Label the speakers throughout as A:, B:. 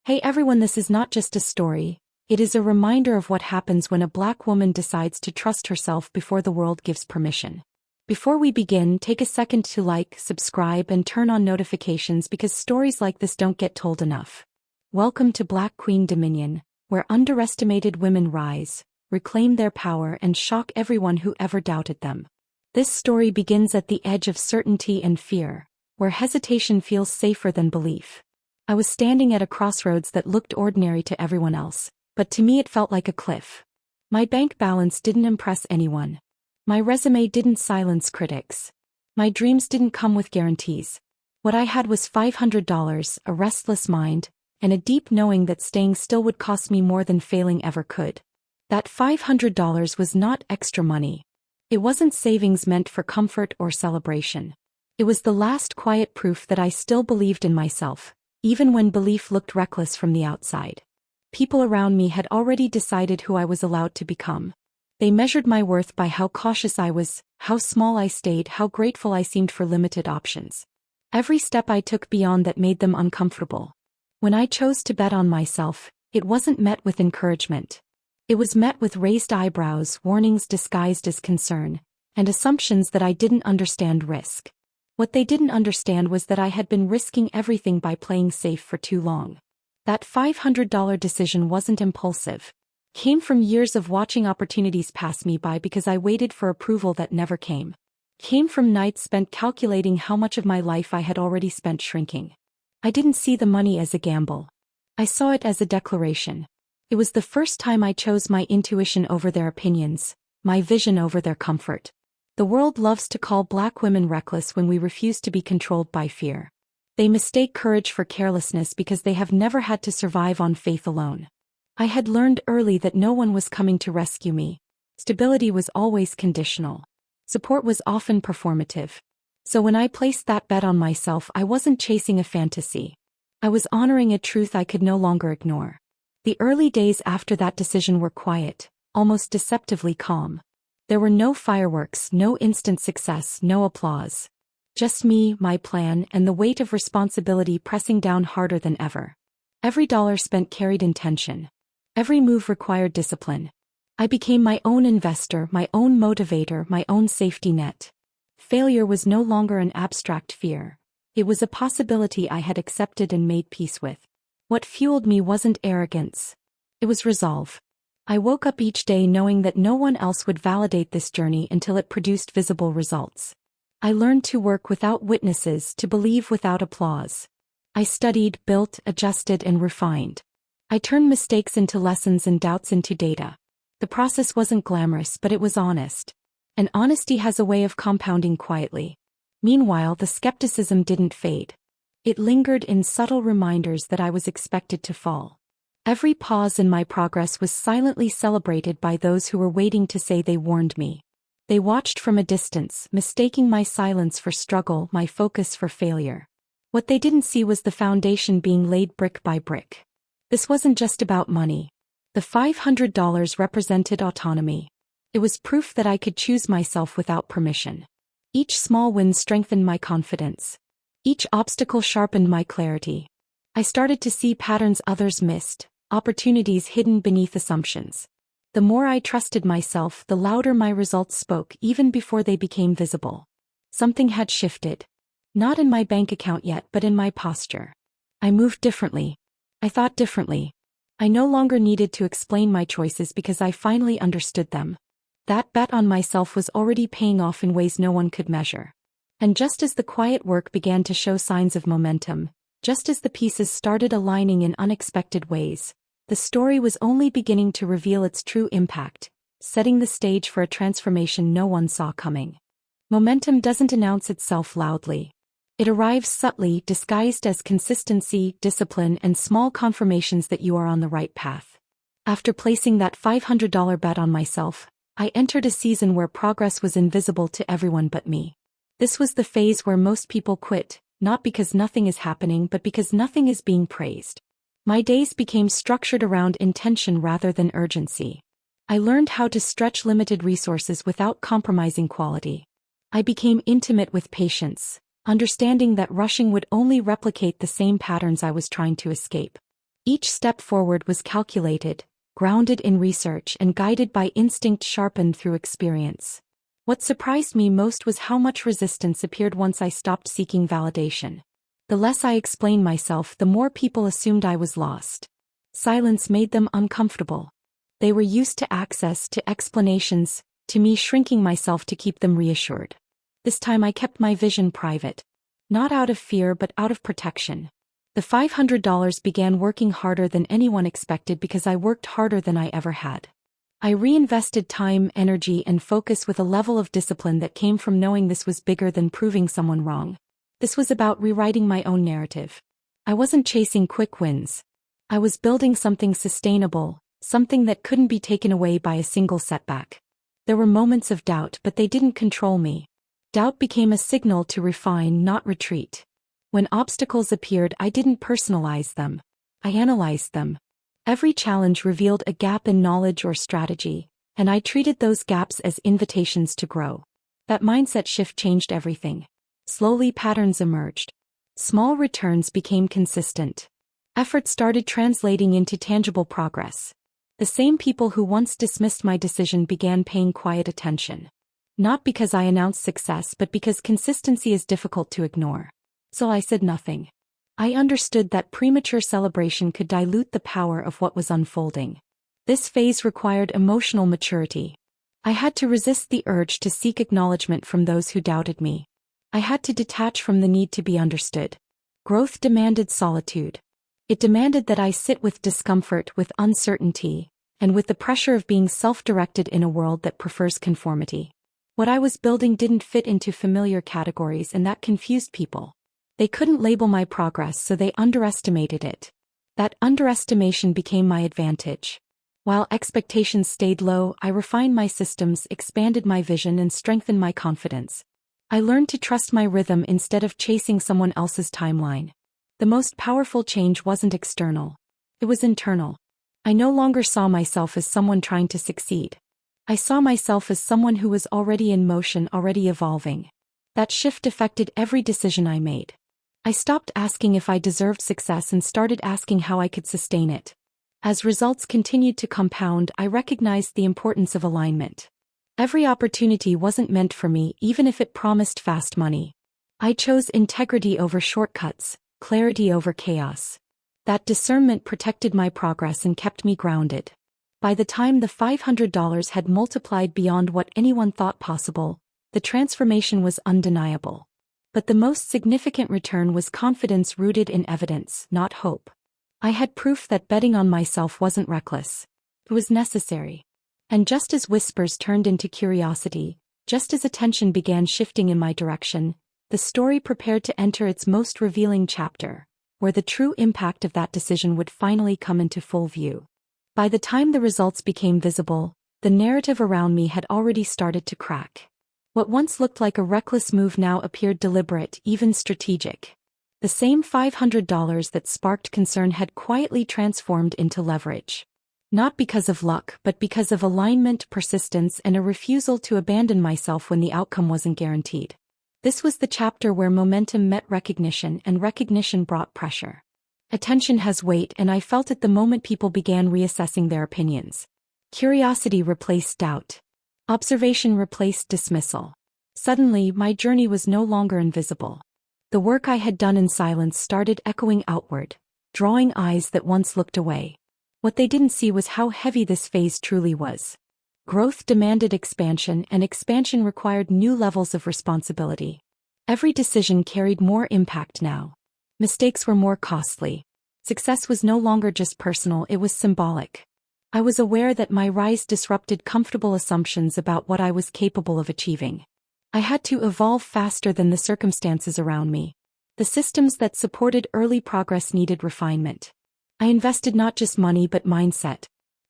A: Hey everyone, this is not just a story, it is a reminder of what happens when a Black woman decides to trust herself before the world gives permission. Before we begin, take a second to like, subscribe, and turn on notifications because stories like this don't get told enough. Welcome to Black Queen Dominion, where underestimated women rise, reclaim their power, and shock everyone who ever doubted them. This story begins at the edge of certainty and fear, where hesitation feels safer than belief. I was standing at a crossroads that looked ordinary to everyone else, but to me it felt like a cliff. My bank balance didn't impress anyone. My resume didn't silence critics. My dreams didn't come with guarantees. What I had was $500, a restless mind, and a deep knowing that staying still would cost me more than failing ever could. That $500 was not extra money. It wasn't savings meant for comfort or celebration. It was the last quiet proof that I still believed in myself, even when belief looked reckless from the outside. People around me had already decided who I was allowed to become. They measured my worth by how cautious I was, how small I stayed, how grateful I seemed for limited options. Every step I took beyond that made them uncomfortable. When I chose to bet on myself, it wasn't met with encouragement. It was met with raised eyebrows, warnings disguised as concern, and assumptions that I didn't understand risk. What they didn't understand was that I had been risking everything by playing safe for too long. That $500 decision wasn't impulsive. It came from years of watching opportunities pass me by because I waited for approval that never came. It came from nights spent calculating how much of my life I had already spent shrinking. I didn't see the money as a gamble. I saw it as a declaration. It was the first time I chose my intuition over their opinions, my vision over their comfort. The world loves to call Black women reckless when we refuse to be controlled by fear. They mistake courage for carelessness because they have never had to survive on faith alone. I had learned early that no one was coming to rescue me. Stability was always conditional. Support was often performative. So when I placed that bet on myself, I wasn't chasing a fantasy. I was honoring a truth I could no longer ignore. The early days after that decision were quiet, almost deceptively calm. There were no fireworks, no instant success, no applause. Just me, my plan, and the weight of responsibility pressing down harder than ever. Every dollar spent carried intention. Every move required discipline. I became my own investor, my own motivator, my own safety net. Failure was no longer an abstract fear. It was a possibility I had accepted and made peace with. What fueled me wasn't arrogance. It was resolve. I woke up each day knowing that no one else would validate this journey until it produced visible results. I learned to work without witnesses, to believe without applause. I studied, built, adjusted, and refined. I turned mistakes into lessons and doubts into data. The process wasn't glamorous, but it was honest. And honesty has a way of compounding quietly. Meanwhile, the skepticism didn't fade. It lingered in subtle reminders that I was expected to fall. Every pause in my progress was silently celebrated by those who were waiting to say they warned me. They watched from a distance, mistaking my silence for struggle, my focus for failure. What they didn't see was the foundation being laid brick by brick. This wasn't just about money. The $500 represented autonomy. It was proof that I could choose myself without permission. Each small win strengthened my confidence. Each obstacle sharpened my clarity. I started to see patterns others missed, opportunities hidden beneath assumptions. The more I trusted myself, the louder my results spoke even before they became visible. Something had shifted. Not in my bank account yet, but in my posture. I moved differently. I thought differently. I no longer needed to explain my choices because I finally understood them. That bet on myself was already paying off in ways no one could measure. And just as the quiet work began to show signs of momentum, just as the pieces started aligning in unexpected ways, the story was only beginning to reveal its true impact, setting the stage for a transformation no one saw coming. Momentum doesn't announce itself loudly. It arrives subtly, disguised as consistency, discipline, and small confirmations that you are on the right path. After placing that $500 bet on myself, I entered a season where progress was invisible to everyone but me. This was the phase where most people quit, not because nothing is happening but because nothing is being praised. My days became structured around intention rather than urgency. I learned how to stretch limited resources without compromising quality. I became intimate with patience, understanding that rushing would only replicate the same patterns I was trying to escape. Each step forward was calculated, grounded in research and guided by instinct sharpened through experience. What surprised me most was how much resistance appeared once I stopped seeking validation. The less I explained myself, the more people assumed I was lost. Silence made them uncomfortable. They were used to access, to explanations, to me shrinking myself to keep them reassured. This time I kept my vision private. Not out of fear but out of protection. The $500 began working harder than anyone expected because I worked harder than I ever had. I reinvested time, energy, and focus with a level of discipline that came from knowing this was bigger than proving someone wrong. This was about rewriting my own narrative. I wasn't chasing quick wins. I was building something sustainable, something that couldn't be taken away by a single setback. There were moments of doubt, but they didn't control me. Doubt became a signal to refine, not retreat. When obstacles appeared, I didn't personalize them. I analyzed them. Every challenge revealed a gap in knowledge or strategy, and I treated those gaps as invitations to grow. That mindset shift changed everything. Slowly, patterns emerged. Small returns became consistent. Effort started translating into tangible progress. The same people who once dismissed my decision began paying quiet attention. Not because I announced success, but because consistency is difficult to ignore. So I said nothing. I understood that premature celebration could dilute the power of what was unfolding. This phase required emotional maturity. I had to resist the urge to seek acknowledgement from those who doubted me. I had to detach from the need to be understood. Growth demanded solitude. It demanded that I sit with discomfort, with uncertainty, and with the pressure of being self-directed in a world that prefers conformity. What I was building didn't fit into familiar categories, and that confused people. They couldn't label my progress, so they underestimated it. That underestimation became my advantage. While expectations stayed low, I refined my systems, expanded my vision, and strengthened my confidence. I learned to trust my rhythm instead of chasing someone else's timeline. The most powerful change wasn't external. It was internal. I no longer saw myself as someone trying to succeed. I saw myself as someone who was already in motion, already evolving. That shift affected every decision I made. I stopped asking if I deserved success and started asking how I could sustain it. As results continued to compound, I recognized the importance of alignment. Every opportunity wasn't meant for me, even if it promised fast money. I chose integrity over shortcuts, clarity over chaos. That discernment protected my progress and kept me grounded. By the time the $500 had multiplied beyond what anyone thought possible, the transformation was undeniable. But the most significant return was confidence rooted in evidence, not hope. I had proof that betting on myself wasn't reckless. It was necessary. And just as whispers turned into curiosity, just as attention began shifting in my direction, the story prepared to enter its most revealing chapter, where the true impact of that decision would finally come into full view. By the time the results became visible, the narrative around me had already started to crack. What once looked like a reckless move now appeared deliberate, even strategic. The same $500 that sparked concern had quietly transformed into leverage. Not because of luck, but because of alignment, persistence, and a refusal to abandon myself when the outcome wasn't guaranteed. This was the chapter where momentum met recognition, and recognition brought pressure. Attention has weight, and I felt it the moment people began reassessing their opinions. Curiosity replaced doubt. Observation replaced dismissal. Suddenly, my journey was no longer invisible. The work I had done in silence started echoing outward, drawing eyes that once looked away. What they didn't see was how heavy this phase truly was. Growth demanded expansion, and expansion required new levels of responsibility. Every decision carried more impact now. Mistakes were more costly. Success was no longer just personal, it was symbolic. I was aware that my rise disrupted comfortable assumptions about what I was capable of achieving. I had to evolve faster than the circumstances around me. The systems that supported early progress needed refinement. I invested not just money but mindset.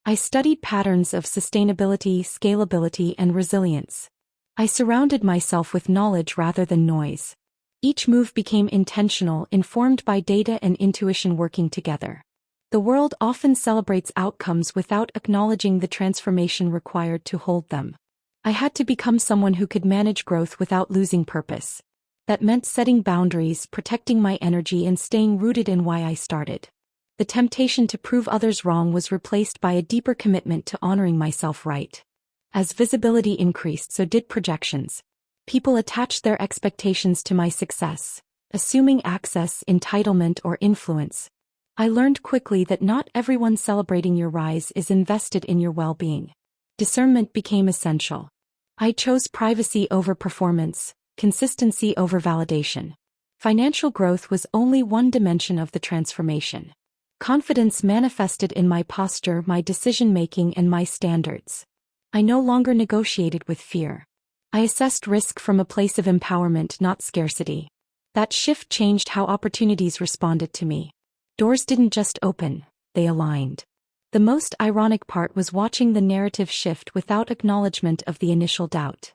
A: I studied patterns of sustainability, scalability, and resilience. I surrounded myself with knowledge rather than noise. Each move became intentional, informed by data and intuition working together. The world often celebrates outcomes without acknowledging the transformation required to hold them. I had to become someone who could manage growth without losing purpose. That meant setting boundaries, protecting my energy, and staying rooted in why I started. The temptation to prove others wrong was replaced by a deeper commitment to honoring myself right. As visibility increased, so did projections. People attached their expectations to my success, assuming access, entitlement, or influence. I learned quickly that not everyone celebrating your rise is invested in your well-being. Discernment became essential. I chose privacy over performance, consistency over validation. Financial growth was only one dimension of the transformation. Confidence manifested in my posture, my decision-making, and my standards. I no longer negotiated with fear. I assessed risk from a place of empowerment, not scarcity. That shift changed how opportunities responded to me. Doors didn't just open, they aligned. The most ironic part was watching the narrative shift without acknowledgement of the initial doubt.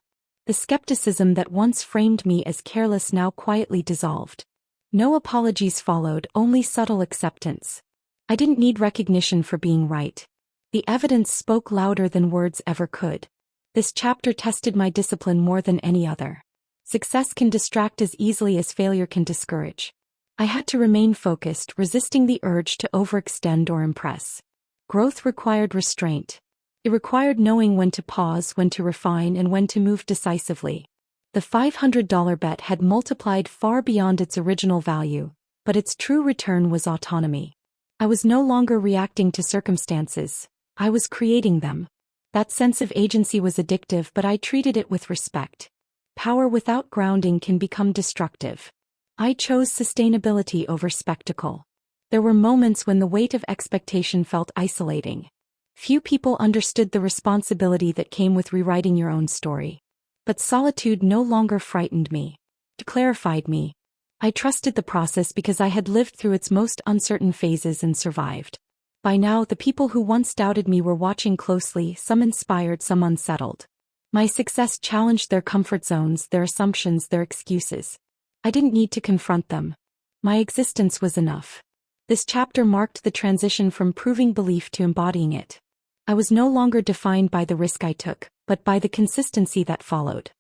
A: The skepticism that once framed me as careless now quietly dissolved. No apologies followed, only subtle acceptance. I didn't need recognition for being right. The evidence spoke louder than words ever could. This chapter tested my discipline more than any other. Success can distract as easily as failure can discourage. I had to remain focused, resisting the urge to overextend or impress. Growth required restraint. It required knowing when to pause, when to refine, and when to move decisively. The $500 bet had multiplied far beyond its original value, but its true return was autonomy. I was no longer reacting to circumstances. I was creating them. That sense of agency was addictive, but I treated it with respect. Power without grounding can become destructive. I chose sustainability over spectacle. There were moments when the weight of expectation felt isolating. Few people understood the responsibility that came with rewriting your own story. But solitude no longer frightened me. It clarified me. I trusted the process because I had lived through its most uncertain phases and survived. By now, the people who once doubted me were watching closely, some inspired, some unsettled. My success challenged their comfort zones, their assumptions, their excuses. I didn't need to confront them. My existence was enough. This chapter marked the transition from proving belief to embodying it. I was no longer defined by the risk I took, but by the consistency that followed.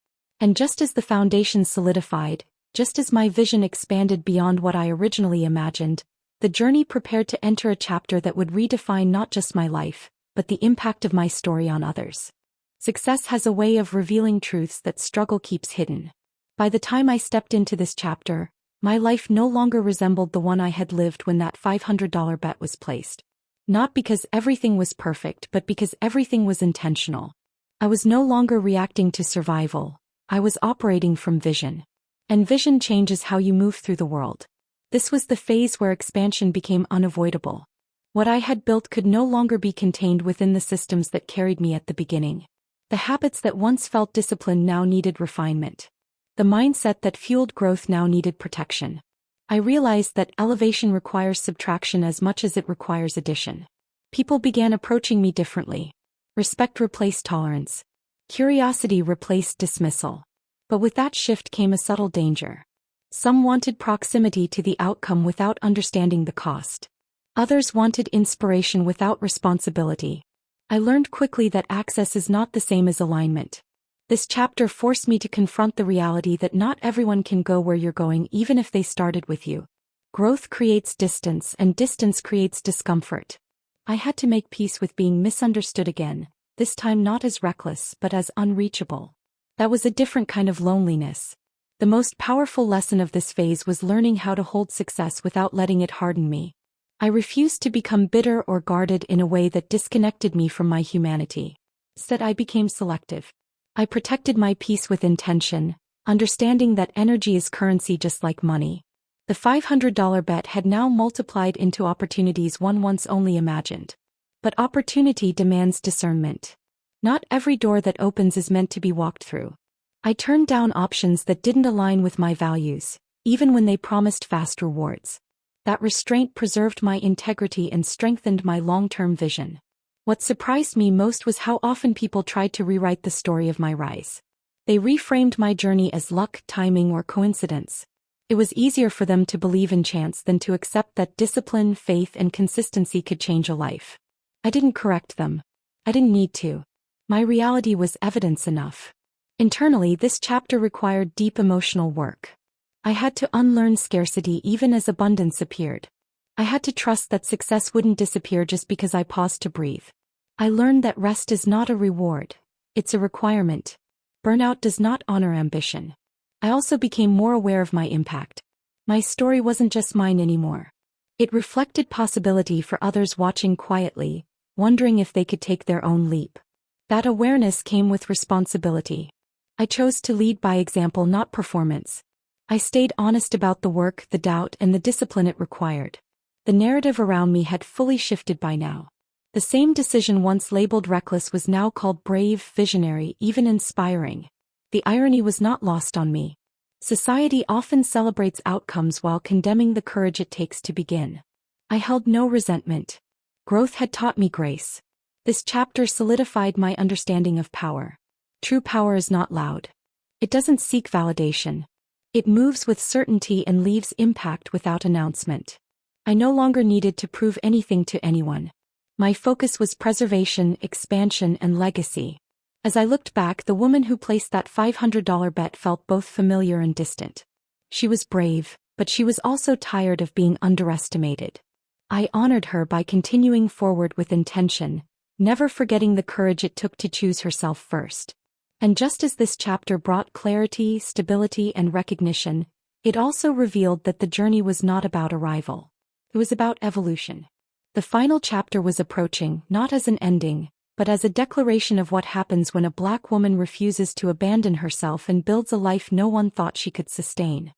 A: And just as the foundation solidified, just as my vision expanded beyond what I originally imagined, the journey prepared to enter a chapter that would redefine not just my life, but the impact of my story on others. Success has a way of revealing truths that struggle keeps hidden. By the time I stepped into this chapter, my life no longer resembled the one I had lived when that $500 bet was placed. Not because everything was perfect, but because everything was intentional. I was no longer reacting to survival. I was operating from vision. And vision changes how you move through the world. This was the phase where expansion became unavoidable. What I had built could no longer be contained within the systems that carried me at the beginning. The habits that once felt disciplined now needed refinement. The mindset that fueled growth now needed protection. I realized that elevation requires subtraction as much as it requires addition. People began approaching me differently. Respect replaced tolerance. Curiosity replaced dismissal. But with that shift came a subtle danger. Some wanted proximity to the outcome without understanding the cost. Others wanted inspiration without responsibility. I learned quickly that access is not the same as alignment. This chapter forced me to confront the reality that not everyone can go where you're going even if they started with you. Growth creates distance, and distance creates discomfort. I had to make peace with being misunderstood again, this time not as reckless but as unreachable. That was a different kind of loneliness. The most powerful lesson of this phase was learning how to hold success without letting it harden me. I refused to become bitter or guarded in a way that disconnected me from my humanity. Instead, I became selective. I protected my peace with intention, understanding that energy is currency just like money. The $500 bet had now multiplied into opportunities one once only imagined. But opportunity demands discernment. Not every door that opens is meant to be walked through. I turned down options that didn't align with my values, even when they promised fast rewards. That restraint preserved my integrity and strengthened my long-term vision. What surprised me most was how often people tried to rewrite the story of my rise. They reframed my journey as luck, timing, or coincidence. It was easier for them to believe in chance than to accept that discipline, faith, and consistency could change a life. I didn't correct them. I didn't need to. My reality was evidence enough. Internally, this chapter required deep emotional work. I had to unlearn scarcity even as abundance appeared. I had to trust that success wouldn't disappear just because I paused to breathe. I learned that rest is not a reward, it's a requirement. Burnout does not honor ambition. I also became more aware of my impact. My story wasn't just mine anymore. It reflected possibility for others watching quietly, wondering if they could take their own leap. That awareness came with responsibility. I chose to lead by example, not performance. I stayed honest about the work, the doubt, and the discipline it required. The narrative around me had fully shifted by now. The same decision once labeled reckless was now called brave, visionary, even inspiring. The irony was not lost on me. Society often celebrates outcomes while condemning the courage it takes to begin. I held no resentment. Growth had taught me grace. This chapter solidified my understanding of power. True power is not loud. It doesn't seek validation. It moves with certainty and leaves impact without announcement. I no longer needed to prove anything to anyone. My focus was preservation, expansion, and legacy. As I looked back, the woman who placed that $500 bet felt both familiar and distant. She was brave, but she was also tired of being underestimated. I honored her by continuing forward with intention, never forgetting the courage it took to choose herself first. And just as this chapter brought clarity, stability, and recognition, it also revealed that the journey was not about arrival. It was about evolution. The final chapter was approaching, not as an ending, but as a declaration of what happens when a Black woman refuses to abandon herself and builds a life no one thought she could sustain.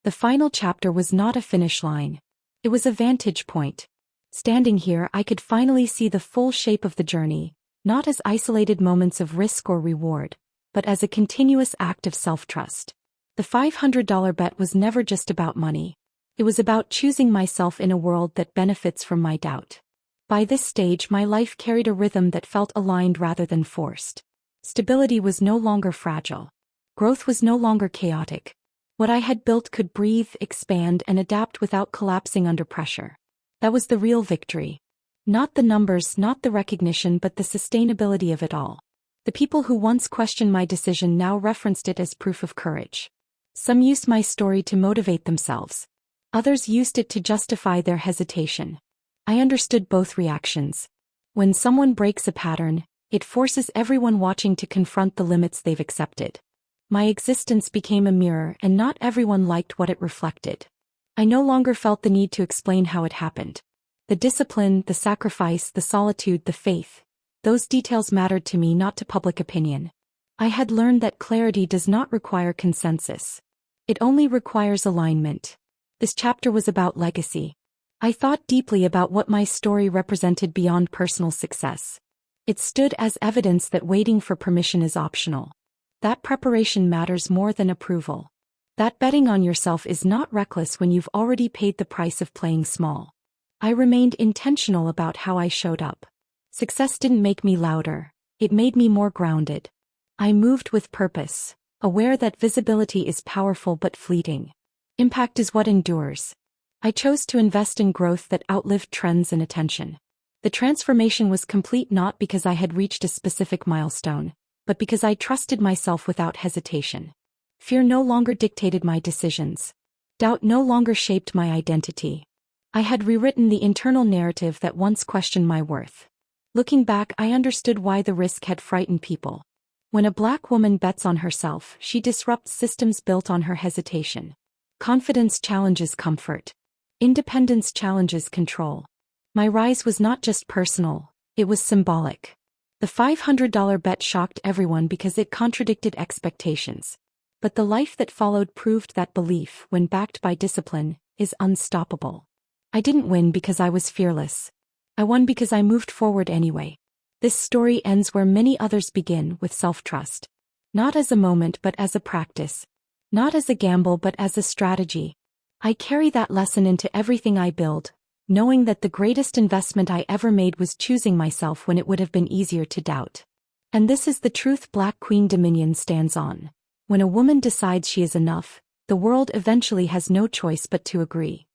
A: The final chapter was not a finish line. It was a vantage point. Standing here, I could finally see the full shape of the journey, not as isolated moments of risk or reward, but as a continuous act of self-trust. The $500 bet was never just about money. It was about choosing myself in a world that benefits from my doubt. By this stage, my life carried a rhythm that felt aligned rather than forced. Stability was no longer fragile. Growth was no longer chaotic. What I had built could breathe, expand, and adapt without collapsing under pressure. That was the real victory. Not the numbers, not the recognition, but the sustainability of it all. The people who once questioned my decision now referenced it as proof of courage. Some used my story to motivate themselves. Others used it to justify their hesitation. I understood both reactions. When someone breaks a pattern, it forces everyone watching to confront the limits they've accepted. My existence became a mirror, and not everyone liked what it reflected. I no longer felt the need to explain how it happened. The discipline, the sacrifice, the solitude, the faith, those details mattered to me, not to public opinion. I had learned that clarity does not require consensus. It only requires alignment. This chapter was about legacy. I thought deeply about what my story represented beyond personal success. It stood as evidence that waiting for permission is optional. That preparation matters more than approval. That betting on yourself is not reckless when you've already paid the price of playing small. I remained intentional about how I showed up. Success didn't make me louder, it made me more grounded. I moved with purpose, aware that visibility is powerful but fleeting. Impact is what endures. I chose to invest in growth that outlived trends and attention. The transformation was complete not because I had reached a specific milestone, but because I trusted myself without hesitation. Fear no longer dictated my decisions. Doubt no longer shaped my identity. I had rewritten the internal narrative that once questioned my worth. Looking back, I understood why the risk had frightened people. When a Black woman bets on herself, she disrupts systems built on her hesitation. Confidence challenges comfort. Independence challenges control. My rise was not just personal, it was symbolic. The $500 bet shocked everyone because it contradicted expectations. But the life that followed proved that belief, when backed by discipline, is unstoppable. I didn't win because I was fearless. I won because I moved forward anyway. This story ends where many others begin, with self-trust. Not as a moment but as a practice. Not as a gamble but as a strategy. I carry that lesson into everything I build, knowing that the greatest investment I ever made was choosing myself when it would have been easier to doubt. And this is the truth Black Queen Dominion stands on. When a woman decides she is enough, the world eventually has no choice but to agree.